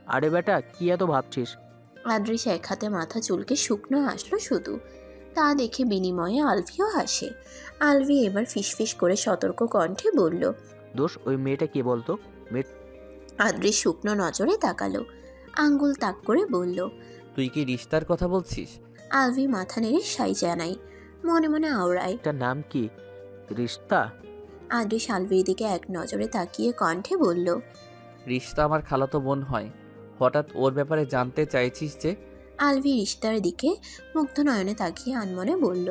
আরে বেটা, কি এত ভাবছিস? আদ্রিস এক হাতে মাথা চুলকে শুকনো হাসলো শুধু। তা দেখে বিনিময়ে আলভিও হাসে। আলভি এবার ফিসফিস করে সতর্ক কণ্ঠে বলল, দোষ, ওই মেয়েটা কে বলতো? আদ্রিস শুকনো নজরে তাকালো, আঙ্গুল তাক করে বলল। তুই কি রিশতার কথা বলছিস? আলভি মাথা নেড়ে সাই জানাই, মনে মনে আওড়ায়। মেয়েটার নাম কি? রিস্তা? আদ্রিস আলভির দিকে এক নজরে তাকিয়ে কণ্ঠে বলল, রিশতা আমার খালাতো বোন হয়। হঠাৎ ওর ব্যাপারে জানতে চাইছিস যে? আলভি রিশতার দিকে মুগ্ধ নয়নে তাকিয়ে আনমনে বলল।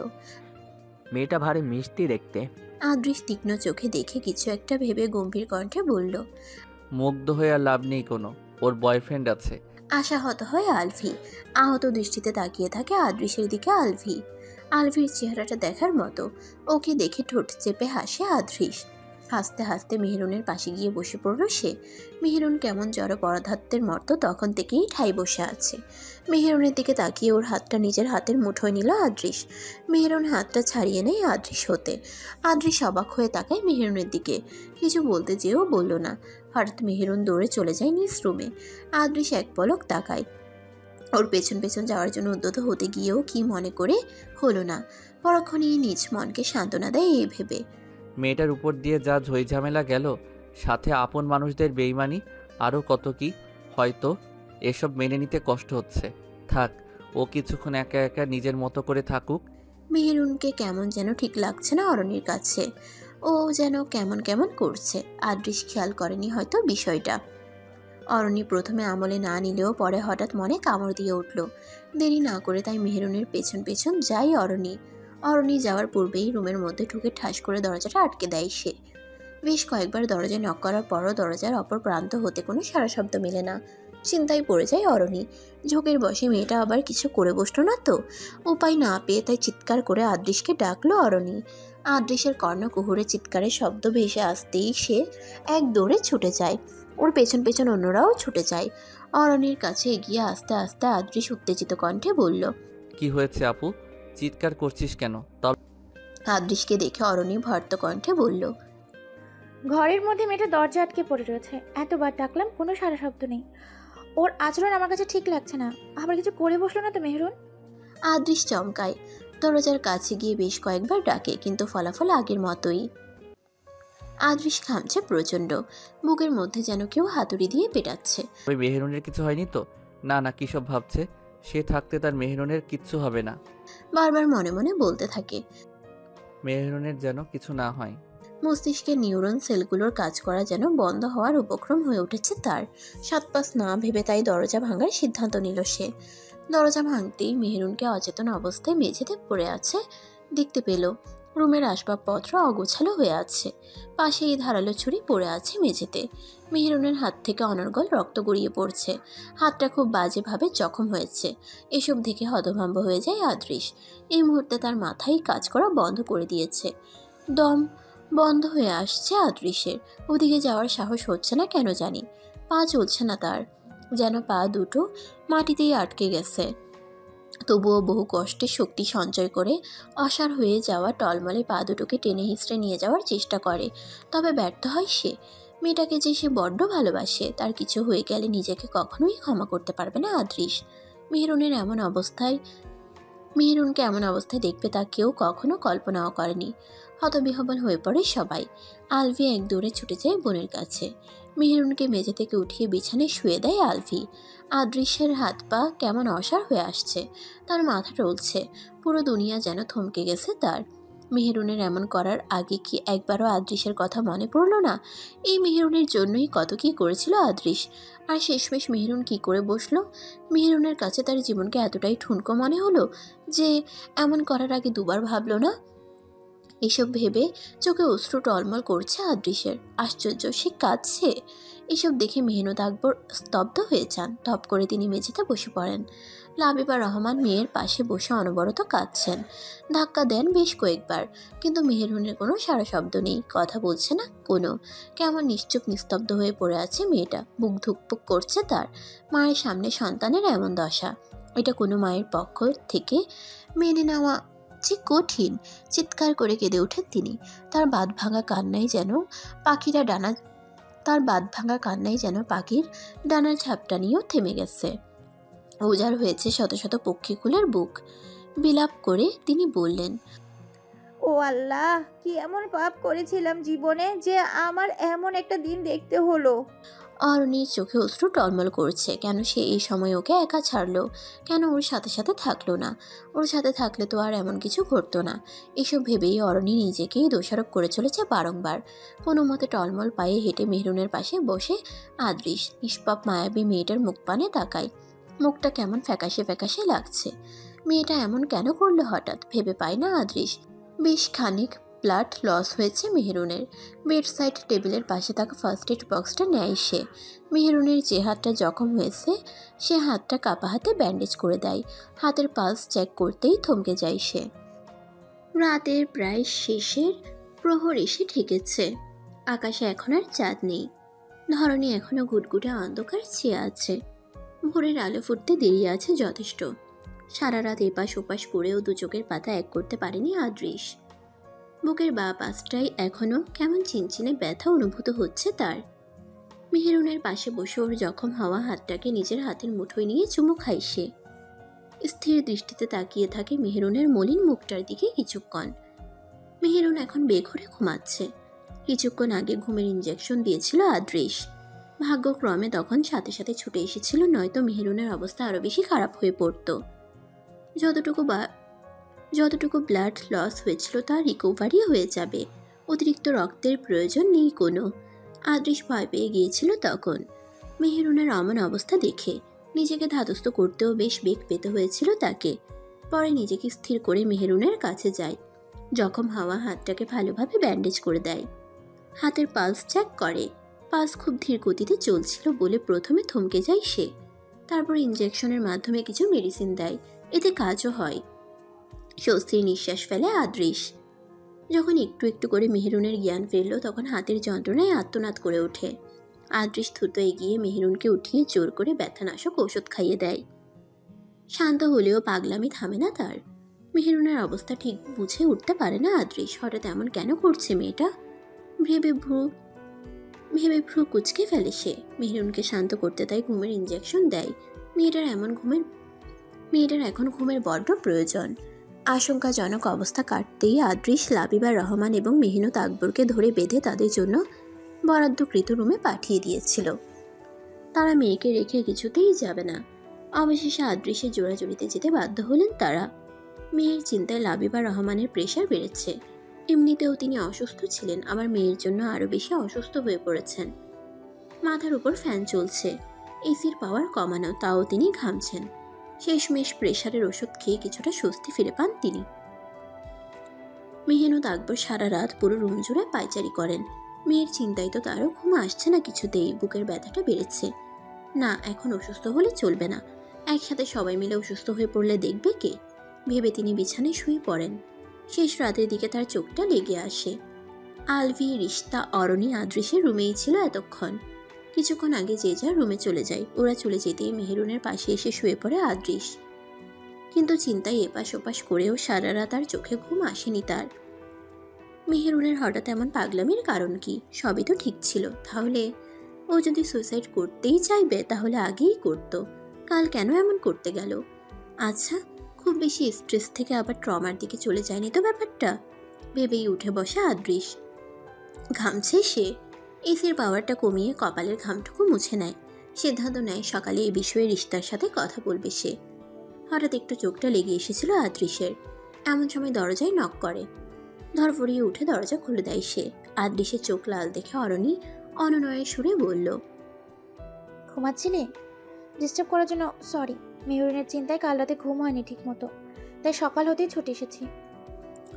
মেয়েটা ভারী মিষ্টি দেখতে। আদ্রিস তীক্ষ্ণ চোখে দেখে কিছু একটা ভেবে গম্ভীর কণ্ঠে বলল। মুগ্ধ হয়ে আর লাভ নেই কোনো, ওর বয়ফ্রেন্ড আছে। আশাহত হয় আলভি। আহত দৃষ্টিতে তাকিয়ে থাকে আদ্রিসের দিকে আলভি। আলভির চেহারাটা দেখার মতো। ওকে দেখে ঠোঁট চেপে হাসে আদ্রিস। হাসতে হাসতে মেহেরুনের পাশে গিয়ে বসে পড়ল সে। মেহেরুন কেমন জড় পদার্থের মতো তখন থেকেই ঠাই বসে আছে। মেহেরুনের দিকে তাকিয়ে ওর হাতটা নিজের হাতের মুঠোয় নিল আদ্রিস। মেহেরুন হাতটা ছাড়িয়ে নেয় আদ্রিস হতে। আদ্রিস অবাক হয়ে তাকায় মেহেরুনের দিকে। কিছু বলতে যেও বলল না। হঠাৎ মেহেরুন দৌড়ে চলে যায় নিজ রুমে। আদ্রিস এক পলক তাকায়। ওর পেছন পেছন যাওয়ার জন্য উদ্যত হতে গিয়েও কি মনে করে হলো না। পরক্ষণেই নিজ মনকে সান্ত্বনা দেয় এই ভেবে, মেয়েটার উপর দিয়ে যা ঝইঝামেলা গেল, সাথে আপন মানুষদের বেইমানি, আরও কত কি, হয়তো এসব মেনে নিতে কষ্ট হচ্ছে। থাক, ও কিছুক্ষণ একা একা নিজের মতো করে থাকুক। মেহেরুনকে কেমন যেন ঠিক লাগছে না অরণির কাছে। ও যেন কেমন কেমন করছে। আদ্রিস খেয়াল করেনি হয়তো বিষয়টা। অরণি প্রথমে আমলে না নিলেও পরে হঠাৎ মনে কামড় দিয়ে উঠল। দেরি না করে তাই মেহেরুনের পেছন পেছন যায় অরণি। অরণি যাওয়ার পূর্বেই রুমের মধ্যে ঢুকে ঠাস করে দরজাটা আটকে দেয় সে। বেশ কয়েকবার দরজায় নক করার পরও দরজার অপর প্রান্ত হতে কোনো সাড়া শব্দ মেলে না। চিন্তায় পড়ে যায় অরণি। ঝোঁকের বসে মেয়েটা আবার কিছু করে বসলো না তো। উপায় না পেয়ে তাই চিৎকার করে আদ্রিসকে ডাকলো অরণি। আদ্রিসের কর্ণকুহুরে চিৎকারের শব্দ ভেসে আসতেই সে এক দৌড়ে ছুটে যায়। ওর পেছন পেছন অন্যরাও ছুটে যায়। অরণির কাছে এগিয়ে আস্তে আস্তে আদ্রিস উত্তেজিত কণ্ঠে বলল, কি হয়েছে আপু, চিৎকার করছিস কেন? আদ্রিসকে দেখে অরণি ভর্ত কণ্ঠে বলল, ঘরের মধ্যে মেয়েটা দরজা আটকে পড়ে রয়েছে, এতবার ডাকলাম কোনো সারা শব্দ নেই। ওর আচরণ আমার কাছে ঠিক লাগছে না। আবার কিছু করে বসলো না তো মেহরুন? আদ্রিস চমকায়। দরজার কাছে গিয়ে বেশ কয়েকবার ডাকে, কিন্তু ফলাফল আগের মতোই। আদ্রিস ঘামছে প্রচণ্ড। বুকের মধ্যে যেন কেউ হাতুড়ি দিয়ে পেটাচ্ছে। ওই মেহেরুনের কিছু হয়নি তো? না না, কিসব ভাবছে। সে থাকতে তার মেহেরুনের কিচ্ছু হবে না। বারবার মনে মনে বলতে থাকে। মেহেরুনের যেন কিছু না হয়। মস্তিষ্কের নিউরন সেলগুলোর কাজ করা যেন বন্ধ হওয়ার উপক্রম হয়ে উঠেছে তার। সাত পাঁচ না ভেবে তাই দরজা ভাঙার সিদ্ধান্ত নিল সে। দরজা ভাঙতেই মেহেরুনকে অচেতন অবস্থায় মেঝেতে পড়ে আছে দেখতে পেল। রুমের আসবাবপত্র অগোছালো হয়ে আছে। পাশেই ধারালো ছুরি পড়ে আছে মেঝেতে। মেহেরুনের হাত থেকে অনর্গল রক্ত গড়িয়ে পড়ছে। হাতটা খুব বাজেভাবে জখম হয়েছে। এসব দেখে হতভম্ব হয়ে যায় আদ্রিস। এই মুহূর্তে তার মাথায় কাজ করা বন্ধ করে দিয়েছে। দম বন্ধ হয়ে আসছে আদ্রিসের। ওদিকে যাওয়ার সাহস হচ্ছে না কেন জানি। পা চলছে না তার, যেন পা দুটো মাটিতেই আটকে গেছে। তবুও বহু কষ্টে শক্তি সঞ্চয় করে অসাড় হয়ে যাওয়া টলমলে পা দুটোকে টেনে হিঁচড়ে নিয়ে যাওয়ার চেষ্টা করে। তবে ব্যর্থ হয় সে। মেয়েটাকে যে সে বড্ড ভালোবাসে, তার কিছু হয়ে গেলে নিজেকে কখনোই ক্ষমা করতে পারবে না আদ্রিস। মেহেরুনকে এমন অবস্থায় দেখবে তা কেউ কখনো কল্পনাও করেনি। হতবিহ্বল হয়ে পড়ে সবাই। আলভি এক দৌড়ে ছুটে যায় বোনের কাছে। মেহেরুনকে মেঝে থেকে উঠিয়ে বিছানায় শুয়ে দেয় আলভি। আদ্রিসের হাত পা কেমন অসাড় হয়ে আসছে। তার মাথা টলছে। পুরো দুনিয়া যেন থমকে গেছে তার। মেহেরুনের এমন করার আগে কি একবারও আদ্রিসের কথা মনে পড়ল না? এই মেহেরুনের জন্যই কত কী করেছিল আদ্রিস। আর শেষমেশ মেহেরুন কি করে বসলো? মেহেরুনের কাছে তার জীবনকে এতটাই ঠুনকো মনে হলো যে এমন করার আগে দুবার ভাবলো না। এসব ভেবে চোখে অশ্রু টলমল করছে আদ্রিসের। আশ্চর্য, সে কাঁদছে। এসব দেখে মেহনুদ আকবর স্তব্ধ হয়ে যান। টপ করে তিনি মেঝেতে বসে পড়েন। লাবিবা রহমান মেয়ের পাশে বসে অনবরত কাঁদছেন। ধাক্কা দেন বেশ কয়েকবার, কিন্তু মেহেরুনের কোনো সাড়া শব্দ নেই, কথা বলছে না কোনো। কেমন নিশ্চুপ নিস্তব্ধ হয়ে পড়ে আছে মেয়েটা। বুক ধুকপুক করছে তার। মায়ের সামনে সন্তানের এমন দশা, এটা কোনো মায়ের পক্ষ থেকে মেনে নেওয়া যে কঠিন। চিৎকার করে কেঁদে ওঠেন তিনি। তার বাঁধ ভাঙা কান্নায় যেন পাখিরা ডানা তার বাঁধ ভাঙা কান্নাই যেন পাখির ডানার ঝাপটানিও থেমে গেছে। উজাড় হয়েছে শত শত পক্ষীকুলের বুক। বিলাপ করে তিনি বললেন, ও আল্লাহ, কি এমন পাপ করেছিলাম জীবনে যে আমার এমন একটা দিন দেখতে হলো। অরণির চোখে অশ্রু টলমল করছে। কেন সে এই সময় ওকে একা ছাড়লো? কেন ওর সাথে সাথে থাকলো না? ওর সাথে থাকলে তো আর এমন কিছু ঘটতো না। এসব ভেবেই অরণি নিজেকেই দোষারোপ করে চলেছে বারংবার। কোনো মতে টলমল পায়ে হেঁটে মেহরুনের পাশে বসে আদৃশ নিষ্পাপ মায়াবী মেয়েটার মুখ পানে তাকায়। মুখটা কেমন ফ্যাকাশে ফ্যাকাশে লাগছে। মেয়েটা এমন কেন করলো হঠাৎ ভেবে পায় না আদৃশ। বেশ খানিক ব্লাড লস হয়েছে মেহরুনের। বেডসাইড টেবিলের পাশে থাকা ফার্স্ট এড বক্সটা নেয় সে। মেহরুনের যে হাতটা জখম হয়েছে সে হাতটা কাপা হাতে ব্যান্ডেজ করে দেয়। হাতের পালস চেক করতেই থমকে যায় সে। রাতের প্রায় শেষের প্রহর এসে ঠেকেছে। আকাশে এখন আর চাঁদ নেই। ধরনী এখনো ঘুটঘুটে অন্ধকার ছেয়ে আছে। ভোরের আলো ফুটতে দেরি আছে যথেষ্ট। সারা রাত এপাশ ওপাশ করেও দু চোখের পাতা এক করতে পারেনি আদৃশ। বুকের বাঁ পাশটায় এখনো কেমন চিনচিনে ব্যথা অনুভূত হচ্ছে তার। মেহেরুনের পাশে বসে ওর জখম হওয়া হাতটাকে নিজের হাতের মুঠোয় নিয়ে চুমু খায় সে। স্থির দৃষ্টিতে তাকিয়ে থাকে মেহেরুনের মলিন মুখটার দিকে কিছুক্ষণ। মেহেরুন এখন বেঘরে ঘুমাচ্ছে। কিছুক্ষণ আগে ঘুমের ইঞ্জেকশন দিয়েছিল আদৃশ। ভাগ্যক্রমে তখন সাথে সাথে ছুটে এসেছিল, নয়তো মেহেরুনের অবস্থা আরো বেশি খারাপ হয়ে পড়তো। যতটুকু ব্লাড লস হয়েছিল তার রিকভারি হয়ে যাবে। অতিরিক্ত রক্তের প্রয়োজন নেই কোনো। আদৃশ ভয় পেয়ে গিয়েছিল তখন। মেহেরুনের অমন অবস্থা দেখে নিজেকে ধাতস্থ করতেও বেশ বেগ পেতে হয়েছিল তাকে। পরে নিজেকে স্থির করে মেহেরুনের কাছে যায়। জখম হওয়া হাতটাকে ভালোভাবে ব্যান্ডেজ করে দেয়। হাতের পালস চেক করে। পালস খুব ধীর গতিতে চলছিল বলে প্রথমে থমকে যায় সে। তারপর ইঞ্জেকশনের মাধ্যমে কিছু মেডিসিন দেয়, এতে কাজও হয়। স্বস্তির নিঃশ্বাস ফেলে আদৃশ। যখন একটু একটু করে মেহেরুনের জ্ঞান ফিরল তখন হাতের যন্ত্রণায় আর্তনাদ করে ওঠে। আদৃশ দ্রুত এগিয়ে মেহেরুনকে উঠিয়ে জোর করে ব্যথানাশক ওষুধ খাইয়ে দেয়। শান্ত হলেও পাগলামি থামে না তার। মেহেরুনের অবস্থা ঠিক বুঝে উঠতে পারে না আদৃশ। হঠাৎ এমন কেন করছে মেয়েটা ভেবে ভ্রু কুচকে ফেলে সে। মেহেরুনকে শান্ত করতে তাই ঘুমের ইঞ্জেকশন দেয়। মেয়েটার এখন ঘুমের বড্ড প্রয়োজন। আশঙ্কাজনক অবস্থা কাটতেই আদৃশ লাবিবা রহমান এবং মেহনুত আকবরকে ধরে বেঁধে তাদের জন্য বরাদ্দকৃত রুমে পাঠিয়ে দিয়েছিল। তারা মেয়েকে রেখে কিছুতেই যাবে না। অবশেষে আদৃশের জোড়াজুড়িতে যেতে বাধ্য হলেন তারা। মেয়ের চিন্তায় লাবিবা রহমানের প্রেশার বেড়েছে। এমনিতেও তিনি অসুস্থ ছিলেন, আবার মেয়ের জন্য আরও বেশি অসুস্থ হয়ে পড়েছেন। মাথার উপর ফ্যান চলছে, এসির পাওয়ার কমানো, তাও তিনি ঘামছেন। শেষমেশ প্রেশারের ওষুধ খেয়ে কিছুটা স্বস্তি ফিরে পান তিনি। মেহনুত আকবর সারা রাত পুরো রুম জুড়ে পায়চারি করেন। মেয়ের চিন্তায় তো তারও ঘুম আসছে না কিছুতেই। বুকের ব্যথাটা বেড়েছে। না, এখন অসুস্থ হলে চলবে না। একসাথে সবাই মিলে অসুস্থ হয়ে পড়লে দেখবে কে, ভেবে তিনি বিছানায় শুয়ে পড়েন। শেষ রাতের দিকে তার চোখটা লেগে আসে। আলভি, রিশতা, অরণি আদৃশের রুমেই ছিল এতক্ষণ। কিছুক্ষণ আগে যে যার রুমে চলে যায়। ওরা চলে যেতেই মেহেরুনের পাশে এসে শুয়ে পড়ে আদৃশ। কিন্তু চিন্তায় এপাশ ওপাশ করেও সারা রাত আর চোখে ঘুম আসেনি তার। মেহেরুনের হঠাৎ এমন পাগলামির কারণ কি? সবই তো ঠিক ছিল। তাহলে ও যদি সুইসাইড করতেই চাইবে তাহলে আগেই করত। কাল কেন এমন করতে গেল? আচ্ছা, খুব বেশি স্ট্রেস থেকে আবার ট্রমার দিকে চলে যায়নি তো ব্যাপারটা? ভেবেই উঠে বসে আদৃশ। ঘামছে সে। এসির পাওয়ারটা কমিয়ে কপালের ঘামটুকু মুছে নেয়। সিদ্ধান্ত নেয় সকালে এই বিষয়ে রিশতার সাথে কথা বলবে সে। হঠাৎ একটু চোখটা লেগে এসেছিল আদৃশের। এমন সময় দরজায় নক করে। ধরফড়িয়ে উঠে দরজা খুলে দেয় সে। আদৃশের চোখ লাল দেখে অরণি অনুনয়ের সুরে বলল, ঘুমাচ্ছিলে? ডিস্টার্ব করার জন্য সরি। মেহরুনের চিন্তায় কাল রাতে ঘুম হয়নি ঠিক মতো, তাই সকাল হতেই ছুটে এসেছি।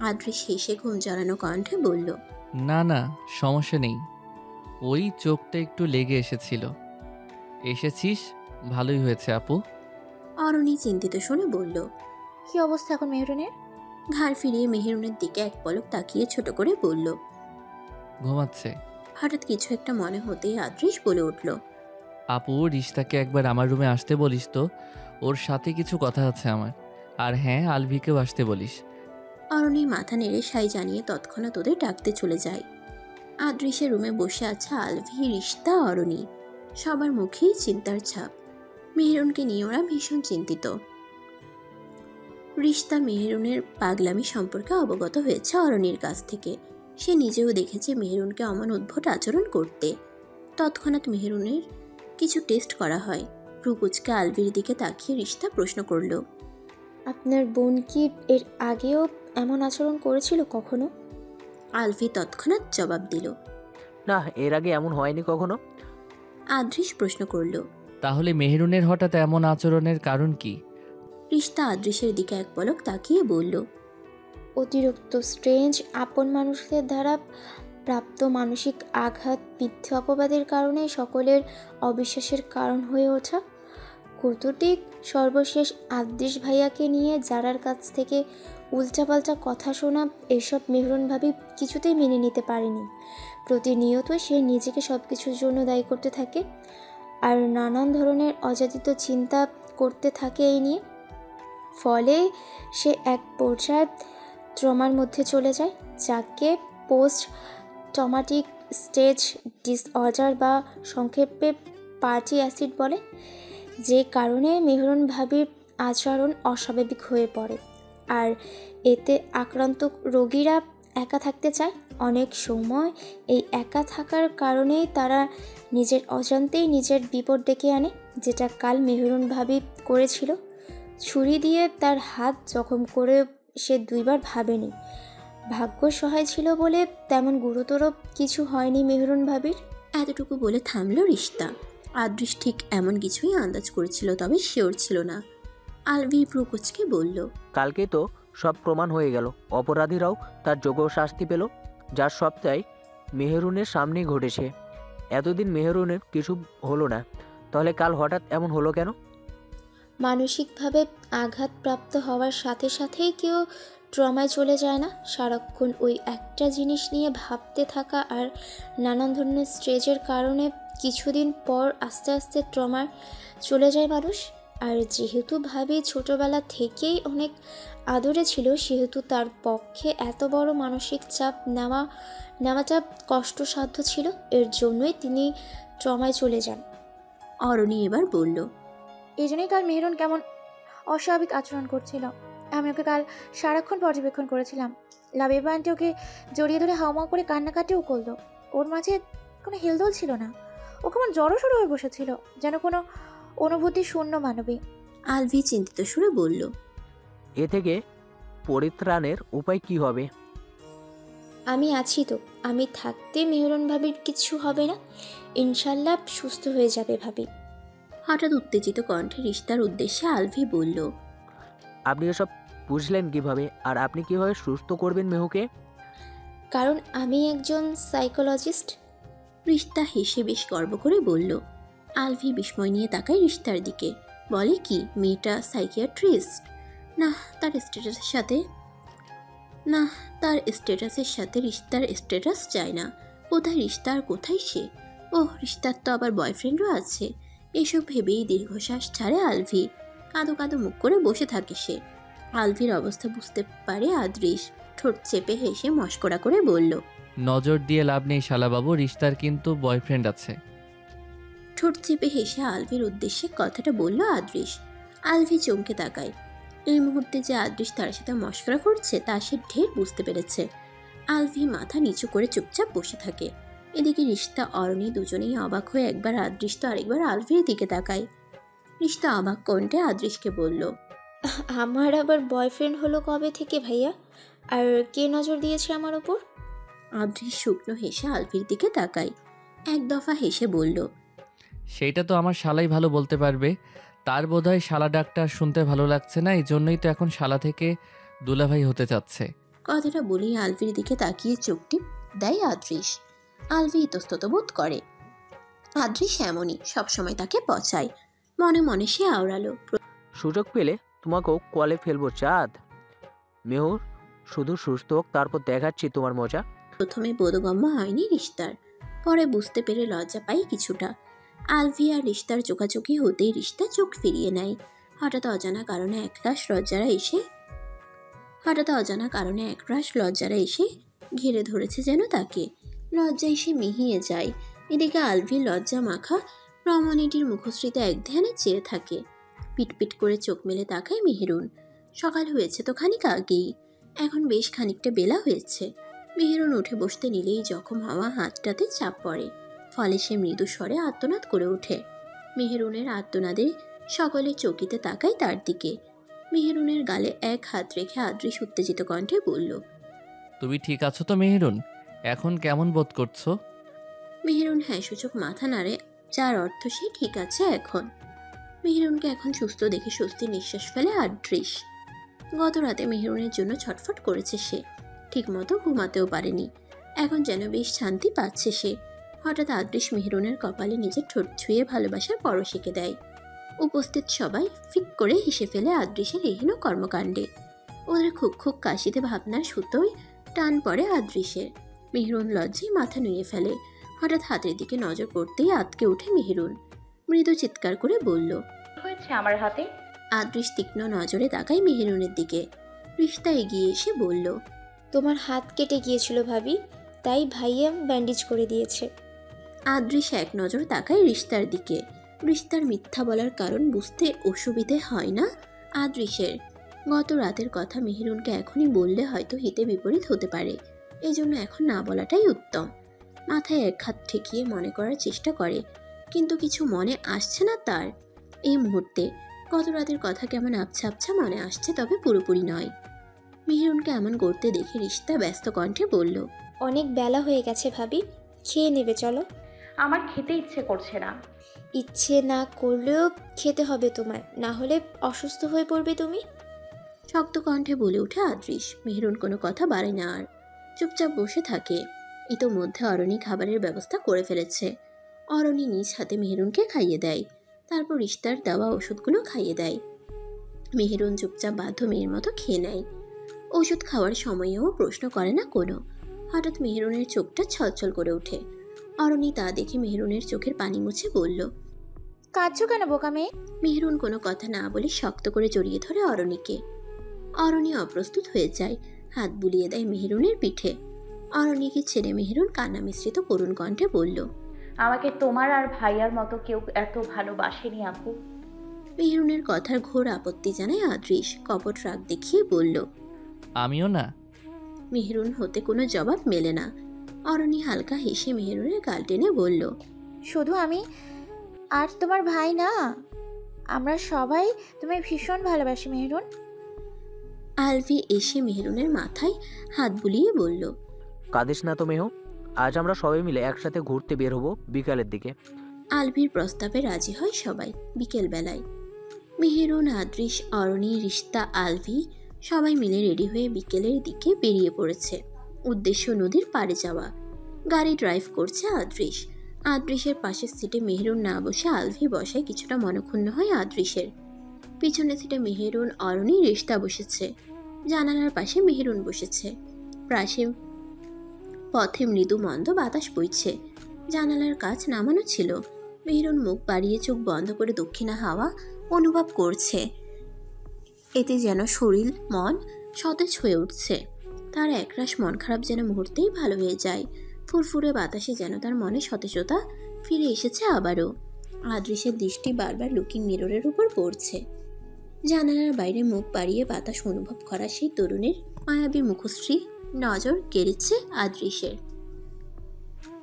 আদৃশ হেসে ঘুম জড়ানো কণ্ঠে বলল, না না, সমস্যা নেই, ওই চোখটা একটু লেগে এসেছিল। এসেছিস, ভালোই হয়েছে আপু। অরণি চিন্তিত শুনে বলল। কি অবস্থা এখন মেহরুনের? ঘাড় ফিরিয়ে মেহেরুনের দিকে এক পলক তাকিয়ে ছোট করে বলল। ঘুমাচ্ছে। হঠাৎ কিছু একটা মনে হতেই আদৃশ বলে উঠল, আপু, রিশতাকে একবার আমার রুমে আসতে বলিস তো, ওর সাথে কিছু কথা আছে আমার। আর হ্যাঁ, আলভিকেও আসতে বলিস। অরণি মাথা নেড়ে সাই জানিয়ে তৎক্ষণাৎ ওদের ডাকতে চলে যায়। আদৃশের রুমে বসে আছে আলভি, রিশতা, অরণি। সবার মুখেই চিন্তার ছাপ। মেহেরুনকে নিয়ে ওরা ভীষণ চিন্তিত। রিশতা মেহেরুনের পাগলামি সম্পর্কে অবগত হয়েছে অরণির কাছ থেকে। সে নিজেও দেখেছে মেহেরুনকে অমন উদ্ভট আচরণ করতে। তৎক্ষণাৎ মেহেরুনের কিছু টেস্ট করা হয়। ভ্রুকুচকে আলভির দিকে তাকিয়ে রিশতা প্রশ্ন করল, আপনার বোন কি এর আগেও এমন আচরণ করেছিল কখনো? আলভি তৎক্ষণাৎ জবাব দিল, না, এর আগে এমন হয়নি কখনো। আদৃশ প্রশ্ন করল, তাহলে মেহেরুনের হঠাৎ এমন আচরণের কারণ কি? রিশতা আদৃশের দিকে এক পলক তাকিয়ে বলল, অতিরিক্ত স্ট্রেঞ্জ আপন মানুষদের দ্বারা প্রাপ্ত মানসিক আঘাত, মিথ্যে অপবাদের কারণে সকলের অবিশ্বাসের কারণ হয়ে ওঠা। কতটিক সর্বশেষ আদৃশ ভাইয়াকে নিয়ে যারার কাছ থেকে উল্টাপাল্টা কথা শোনা, এসব মেহরুন ভাবি কিছুতেই মেনে নিতে পারেনি। প্রতিনিয়ত সে নিজেকে সব কিছুর জন্য দায়ী করতে থাকে আর নানান ধরনের অযাচিত চিন্তা করতে থাকে এই নিয়ে। ফলে সে এক পর্যায়ে ট্রমার মধ্যে চলে যায়, যাকে পোস্ট ট্রমাটিক স্টেজ ডিসঅর্ডার বা সংক্ষেপে পার্টি অ্যাসিড বলে, যে কারণে মেহরুন ভাবির আচরণ অস্বাভাবিক হয়ে পড়ে। আর এতে আক্রান্ত রোগীরা একা থাকতে চায়। অনেক সময় এই একা থাকার কারণেই তারা নিজের অজান্তেই নিজের বিপদ ডেকে আনে, যেটা কাল মেহরুন ভাবি করেছিল। ছুরি দিয়ে তার হাত জখম করে সে 2 বার ভাবেনি। ভাগ্য সহায় ছিল বলে তেমন গুরুতর কিছু হয়নি মেহরুন ভাবির। এতটুকু বলে থামল রিশতা। আদৃশ ঠিক এমন কিছুই আন্দাজ করেছিল, তবে শিওর ছিল না। আলভি ভ্রুকুচকে বলল, কালকে তো সব প্রমাণ হয়ে গেল। অপরাধীরাও তার যোগ্য শাস্তি পেল, যার সবটাই মেহেরুনের সামনেই ঘটেছে। এতদিন মেহেরুনের কিছু হলো না, তাহলে কাল হঠাৎ এমন হলো কেন? মানসিকভাবে আঘাতপ্রাপ্ত হওয়ার সাথে সাথেই কেউ ট্রমায় চলে যায় না। সারাক্ষণ ওই একটা জিনিস নিয়ে ভাবতে থাকা আর নানান ধরনের স্ট্রেসের কারণে কিছুদিন পর আস্তে আস্তে ট্রমায় চলে যায় মানুষ। আর যেহেতু ভাবি ছোটোবেলা থেকেই অনেক আদরে ছিল, সেহেতু তার পক্ষে এত বড় মানসিক চাপ নেওয়াটা কষ্টসাধ্য ছিল। এর জন্যই তিনি ট্রমায় চলে যান। অরণি এবার বলল, এই জন্যই কাল মেহরুন কেমন অস্বাভাবিক আচরণ করছিল। আমি ওকে কাল সারাক্ষণ পর্যবেক্ষণ করেছিলাম। লাবিবা আন্টি ওকে জড়িয়ে ধরে হাওমাও করে কান্নাকাটিও করলো। ওর মাঝে কোনো হেলদোল ছিল না। ও কেমন জড়সড় হয়ে বসেছিল, যেন কোনো অনুভূতি শূন্য মানবী। আলভি চিন্তিত সুরে বলল, এ থেকে পরিত্রাণের উপায় কি হবে? আমি আছি তো। আমি থাকতে মেহরুন ভাবির কিছু হবে না। ইনশাল্লাহ সুস্থ হয়ে যাবে ভাবি। হঠাৎ উত্তেজিত কণ্ঠে রিশতার উদ্দেশ্যে আলভি বলল, আপনি এসব বুঝলেন কিভাবে? আর আপনি কিভাবে সুস্থ করবেন মেহুকে? কারণ আমি একজন সাইকোলজিস্ট। রিশতা হেসে বেশ গর্ব করে বলল। আলভি বিস্ময় নিয়ে তাকায় রিশতার দিকে। বলে কি, মেয়েটা সাইকিয়াট্রিস্ট? না, তার স্ট্যাটাসের সাথে রিশতার স্ট্যাটাস যায় না। কোথায় রিশতা আর কোথায় সে? রিশতার তো আবার বয়ফ্রেন্ডও আছে। এসব ভেবেই দীর্ঘশ্বাস ছাড়ে আলভি। কাঁদো কাঁদো মুখ করে বসে থাকে সে। আলভির অবস্থা বুঝতে পারে আদৃশ। ঠোঁট চেপে হেসে মশকরা করে বলল, নজর দিয়ে লাভ নেই শালাবাবু, রিশতার কিন্তু বয়ফ্রেন্ড আছে। ঠোঁট চেপে হেসে আলভির উদ্দেশ্যে কথাটা বলল আদৃশ। আলভি চমকে তাকায়। এই মুহূর্তে যে আদৃশ তার সাথে মশকরা করছে তা সে ঢের বুঝতে পেরেছে। আলভি মাথা নিচু করে চুপচাপ বসে থাকে। এদিকে রিশতা, অরণি দুজনেই অবাক হয়ে একবার আদৃশ তো আরেকবার আলভির দিকে তাকায়। রিশতা অবাক কণ্ঠে আদৃশকে বলল, আমার আবার বয়ফ্রেন্ড হলো কবে থেকে ভাইয়া? আর কে নজর দিয়েছে আমার ওপর? আদৃশ শুকনো হেসে আলভির দিকে তাকায়। এক দফা হেসে বলল, সেইটা তো আমার শালাই ভালো বলতে পারবে। তার বোধহয় শালা ডাক্তার শুনতে ভালো লাগছে না, এই জন্যই তো এখন শালা থেকে দুলাভাই হতে চাচ্ছে। কথাটা বলেই আলভির দিকে তাকিয়ে চোখ টিপ দেয় আদৃশ। আলভি ইতস্তত বোধ করে। আদৃশ এমনই, সবসময় তাকে পচায়। মনে মনে সে আওড়ালো, সুযোগ পেলে তোমাকেও কলে ফেলবো চাঁদ। মেহুর শুধু সুস্থ হোক, তারপর দেখাচ্ছি তোমার মজা। প্রথমে বোধগম্য হয়নি রিশতার, পরে বুঝতে পেরে লজ্জা পাই কিছুটা। আলভি আর রিশতার চোখাচোখি হতেই রিশতা চোখ ফিরিয়ে নেয়। হঠাৎ অজানা কারণে একরাশ লজ্জারা এসে ঘিরে ধরেছে যেন তাকে। লজ্জায় সে মিহিয়ে যায়। এদিকে আলভির লজ্জা মাখা রমণীটির মুখশ্রীতে এক ধ্যানে চেয়ে থাকে। পিটপিট করে চোখ মেলে তাকায় মেহেরুন। সকাল হয়েছে তো খানিক আগেই, এখন বেশ খানিকটা বেলা হয়েছে। মেহেরুন উঠে বসতে নিলেই জখম হওয়া হাতটাতে চাপ পড়ে, ফলে সে মৃদু স্বরে আর্তনাদ করে ওঠে। মেহেরুনের আর্তনাদে সকলে চকিতে তাকায় তার দিকে। মেহেরুনের গালে এক হাত রেখে আদৃশ উত্তেজিত কণ্ঠে বলল, তুমি ঠিক আছো তো মেহেরুন? এখন কেমন বোধ করছো? মেহেরুন হ্যাঁ সূচক মাথা নাড়ে, যার অর্থ সে ঠিক আছে এখন। মেহেরুনকে এখন সুস্থ দেখে স্বস্তির নিঃশ্বাস ফেলে আদৃশ। গত রাতে মেহেরুনের জন্য ছটফট করেছে সে, ঠিকমতো ঘুমাতেও পারেনি। এখন যেন বেশ শান্তি পাচ্ছে সে। হঠাৎ আদৃশ মেহেরুনের কপালে নিজের ঠোঁট ছুঁয়ে ভালোবাসার পরশিকে দেয়। উপস্থিত সবাই ফিক করে হেসে ফেলে আদৃশের এহেন কর্মকাণ্ডে। ওদের খুব খুব কাশিতে ভাবনার সুতোয় টান পড়ে আদৃশের। মেহেরুন লজ্জায় মাথা নুয়ে ফেলে। হঠাৎ হাতের দিকে নজর পড়তেই আতকে ওঠে মেহেরুন। মৃদু চিৎকার করে বলল, হয়েছে আমার হাতে? আদৃশ তীক্ষ্ণ নজরে তাকায় মেহেরুনের দিকে। রিশতা এগিয়ে এসে বলল, তোমার হাত কেটে গিয়েছিল ভাবি, তাই ভাইয়া ব্যান্ডেজ করে দিয়েছে। আদৃশ এক নজর তাকায় রিশতার দিকে। রিশতার মিথ্যা বলার কারণ বুঝতে অসুবিধে হয় না আদৃশের। গত রাতের কথা মেহেরুনকে এখনই বললে হয়তো হিতে বিপরীত হতে পারে, এজন্য এখন না বলাটাই উত্তম। মাথায় এক হাত ঠেকিয়ে মনে করার চেষ্টা করে, কিন্তু কিছু মনে আসছে না তার এই মুহূর্তে। গত রাতের কথা কেমন আবছা আবছা মনে আসছে, তবে পুরোপুরি নয়। মেহেরুনকে এমন করতে দেখে রিশতা ব্যস্ত কণ্ঠে বলল, অনেক বেলা হয়ে গেছে ভাবি, খেয়ে নেবে চলো। আমার খেতে ইচ্ছে করছে না। ইচ্ছে না করলেও খেতে হবে তোমার, না হলে অসুস্থ হয়ে পড়বে তুমি। শক্ত কণ্ঠে বলে ওঠে আদৃশ। মেহেরুন কোনো কথা বাড়ায় না আর, চুপচাপ বসে থাকে। ইতোমধ্যে অরণি খাবারের ব্যবস্থা করে ফেলেছে। অরণি নিজ হাতে মেহেরুনকে খাইয়ে দেয়, তারপর রিশতার দেওয়া ওষুধগুলো খাইয়ে দেয়। মেহেরুন চুপচাপ বাধ্য মেয়ের মতো খেয়ে নেয়। ওষুধ খাওয়ার সময়েও প্রশ্ন করে না কোনো। হঠাৎ মেহেরুনের চোখটা ছলছল করে ওঠে। অরণি তা দেখে মেহেরুনের চোখের পানি মুছে বলল, কাঁদছো কেন বোকা মেয়ে? মেহেরুন কোনো কথা না বলে শক্ত করে জড়িয়ে ধরে অরণিকে। অরণি অপ্রস্তুত হয়ে যায়, হাত বুলিয়ে দেয় মেহেরুনের পিঠে। অরণিকে ছেড়ে মেহেরুন কান্না মিশ্রিত করুণ কণ্ঠে বলল, আমাকে তোমার আর ভাইয়ার মতো কেউ এত ভালোবাসেনি আপু। মেহেরুনের কথার ঘোর আপত্তি জানায় আদৃশ। কপট রাগ দেখিয়ে বলল, আমিও না। মেহেরুন হতে কোনো জবাব মেলে না। অরণি হালকা হেসে মেহেরুনের গাল টেনে বলল, শুধু আমি আর তোমার ভাই না, আমরা সবাই তোমায় ভীষণ ভালোবাসি মেহেরুন। আলভি এসে মেহেরুনের মাথায় হাত বুলিয়ে বলল, কাঁদিস না তো মেহ, আজ আমরা সবাই মিলে একসাথে ঘুরতে বের হবো বিকালের দিকে। আলভির প্রস্তাবে রাজি হয় সবাই। বিকেল বেলায় মেহেরুন, আদৃশ, অরণি, রিশতা, আলভি সবাই মিলে রেডি হয়ে বিকেলের দিকে বেরিয়ে পড়েছে। উদ্দেশ্য নদীর পাড়ে যাওয়া। গাড়ি ড্রাইভ করছে আদৃশ। আদৃশের পাশের সিটে মেহেরুন না বসে আলভি বসায় কিছুটা মনক্ষুণ্ণ হয় আদৃশের। পিছনের সিটে মেহেরুন, অরণি, রিশতা বসেছে। জানালার পাশে মেহেরুন বসেছে। পাশে পথে মৃদু মন্দ বাতাস বইছে। জানালার কাচ নামানো ছিল। মেহেরুন মুখ বাড়িয়ে চোখ বন্ধ করে দক্ষিণা হাওয়া অনুভব করছে। এতে যেন শরীর মন সতেজ হয়ে উঠছে। তার একরাশ মন খারাপ যেন মুহূর্তেই ভালো হয়ে যায়। ফুরফুরে বাতাসে যেন তার মনে সতেজতা ফিরে এসেছে আবারও। আদৃশের দৃষ্টি বারবার লুকিং মিররের উপর পড়ছে। জানালার বাইরে মুখ বাড়িয়ে বাতাস অনুভব করা সেই তরুণের মায়াবী মুখশ্রী নজর কেড়েছে আদৃশের।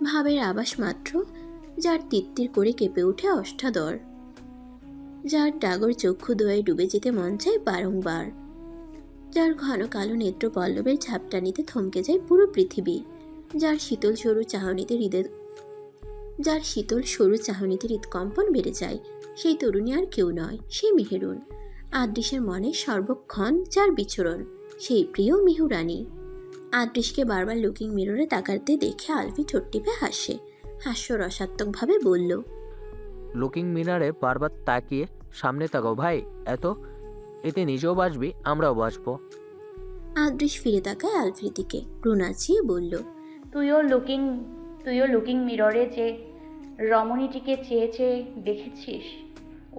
ভাবের আভাস মাত্র, যার তিত্তির করে কেঁপে ওঠে অষ্টাদর, যার ডাগর চক্ষু দোয়ে ডুবে যেতে মন চায় বারংবার, যার ঘন কালো নেত্র পল্লবের ঝাপটানিতে থমকে যায় পুরো পৃথিবী, যার শীতল সরু চাহনিতে হৃদকম্পন বেড়ে যায়। সেই তরুণী আর কেউ নয়, সেই মেহেরুন। আদৃশের মনে সর্বক্ষণ যার বিচরণ, সেই প্রিয় মিহুরানী। আদৃশকে বারবার লুকিং মিররে তাকাতে দেখে আলভি ঠোঁট টিপে হাসে। হাস্যরসাত্মকভাবে বলল, লুকিং মিরারে বারবার তাকিয়ে সামনে তাকাও ভাই, এতে নিজেও বাঁচবি, আমরাও বাঁচবো। আদৃশ ফিরে তাকায় আলভির দিকে, ভ্রু নাচিয়ে বলল, তুইও লুকিং মিররে যে রমণীটিকে চেয়ে চেয়ে দেখেছিস,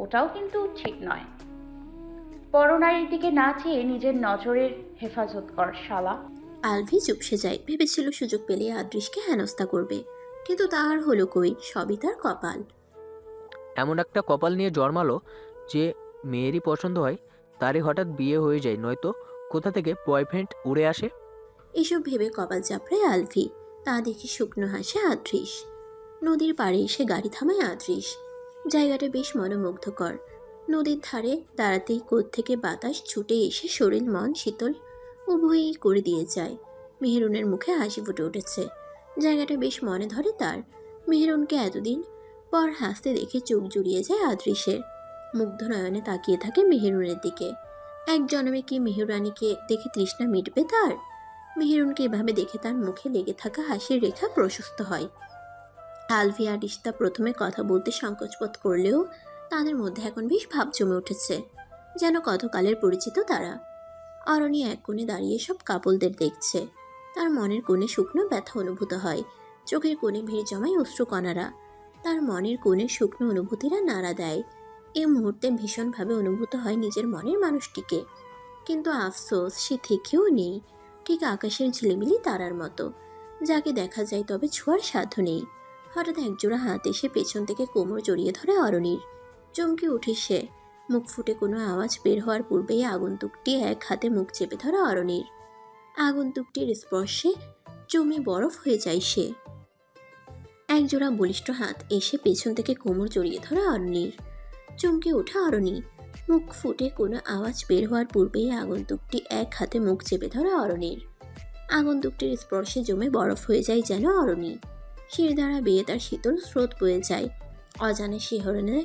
ওটাও কিন্তু ঠিক নয়। পরনারীর দিকে না চেয়ে নিজের নজরের হেফাজত কর শালা। আলভি চুপসে যায়। ভেবেছিল সুযোগ পেলে আদৃশকে হেনস্থা করবে, কিন্তু তার হলো কই, সবই তার কপাল। এমন একটা কপাল নিয়ে জন্মালো যে মেয়েরই পছন্দ হয় তারই হঠাৎ বিয়ে হয়ে যায়, নয়তো কোথা থেকে বয়ফ্রেন্ড উড়ে আসে। এসব ভেবে কপাল চাপড়ায় আলভি। তা দেখে শুকনো হাসে আদৃশ। নদীর পাড়ে এসে গাড়ি থামায় আদৃশ। জায়গাটা বেশ মনোমুগ্ধকর। নদীর ধারে দাঁড়াতেই কোত্থেকে বাতাস ছুটে এসে শরীর মন শীতল উভয়ই করে দিয়ে যায়। মেহেরুনের মুখে হাসি ফুটে উঠেছে। জায়গাটা বেশ মনে ধরে তার। মেহেরুনকে এতদিন পর হাসতে দেখে চোখ জুড়িয়ে যায় আদৃশের। মুগ্ধ নয়নে তাকিয়ে থাকে মেহেরুনের দিকে। এক জন্মে কি মেহেরানিকে দেখে তৃষ্ণা মিটবে তার? মেহেরুনকে এভাবে দেখে তার মুখে লেগে থাকা হাসির রেখা প্রশস্ত হয়। আলভি আর রিশতা প্রথমে কথা বলতে সংকোচবোধ করলেও তাদের মধ্যে এখন বেশ ভাব জমে উঠেছে, যেন কতকালের পরিচিত তারা। অরণি এক কোণে দাঁড়িয়ে সব কাপলদের দেখছে। তার মনের কোণে শুকনো ব্যথা অনুভূত হয়, চোখের কোণে ভিড় জমায় অশ্রুকণারা। তার মনের কোণে শুকনো অনুভূতিরা নাড়া দেয়। এই মুহূর্তে ভীষণভাবে অনুভূত হয় নিজের মনের মানুষটিকে। কিন্তু আফসোস, সে থেকেও নেই, ঠিক আকাশের ঝিলিমিলি তারার মতো, যাকে দেখা যায় তবে ছোঁয়ার সাধ্য নেই। হঠাৎ একজোড়া হাত এসে পেছন থেকে কোমর জড়িয়ে ধরে অরণির। চমকে উঠে সে। মুখ ফুটে কোনো আওয়াজ বের হওয়ার পূর্বেই আগন্তুকটি এক হাতে মুখ চেপে ধরে অরণির। আগন্তুকটির স্পর্শে জমে বরফ হয়ে যায় সে। একজোড়া বলিষ্ঠ হাত এসে পেছন থেকে কোমর জড়িয়ে ধরে অরণির। চমকে ওঠা অরণি। মুখ ফুটে কোনো আওয়াজ বের হওয়ার পূর্বেই আগন্তুকটি এক হাতে মুখ চেপে ধরে অরণির। আগন্তুকটির স্পর্শে জমে বরফ হয়ে যায় যেন অরণি। শির দ্বারা বেয়ে তার শীতল স্রোত বয়ে যায়। অজানা শিহরণে